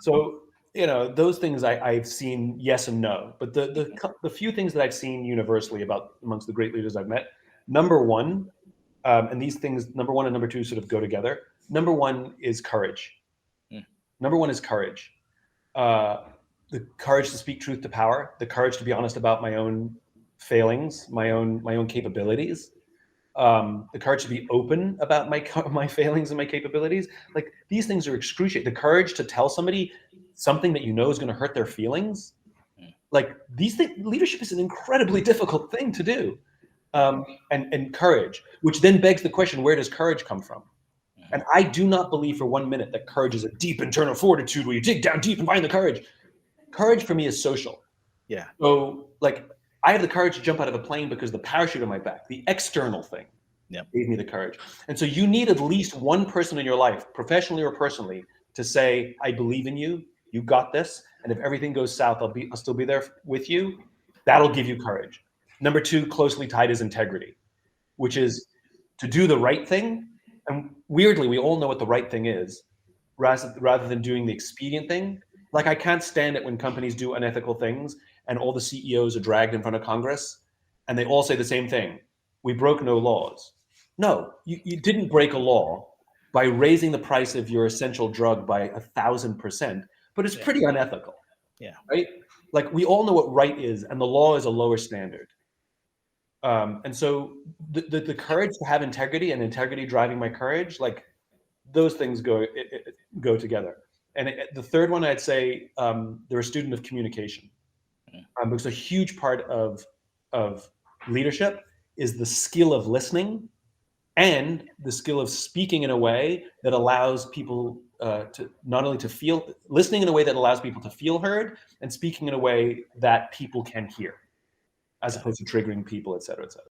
So, those things I've seen yes and no, but the few things that I've seen universally about amongst the great leaders I've met, number one, and these things, number one and number two sort of go together. Number one is courage. Mm. Number one is courage. Uh, the courage to speak truth to power, the courage to be honest about my own failings, my own capabilities, the courage to be open about my failings and my capabilities. Like these things are excruciating. The courage to tell somebody something that you know is going to hurt their feelings. Mm. Like these things, leadership is an incredibly difficult thing to do. And courage, which then begs the question, where does courage come from? And I do not believe for 1 minute that courage is a deep internal fortitude where you dig down deep and find the courage. Courage for me is social. Yeah. So like I have the courage to jump out of a plane because the parachute on my back, the external thing, Yep. gave me the courage. And so you need at least one person in your life, professionally or personally, to say, I believe in you, you got this. And if everything goes south, I'll still be there with you. That'll give you courage. Number two, closely tied is integrity, which is to do the right thing. And weirdly, we all know what the right thing is, rather than doing the expedient thing. Like I can't stand it when companies do unethical things and all the CEOs are dragged in front of Congress and they all say the same thing. We broke no laws. No, you didn't break a law by raising the price of your essential drug by 1,000%, but it's pretty unethical. Yeah. Right? Like we all know what right is, and the law is a lower standard. And so the courage to have integrity and integrity driving my courage, like those things go together. And the third one, I'd say they're a student of communication. Because a huge part of leadership is the skill of listening and the skill of speaking in a way that allows people to not only to feel, listening in a way that allows people to feel heard, and speaking in a way that people can hear, as opposed to triggering people, et cetera, et cetera.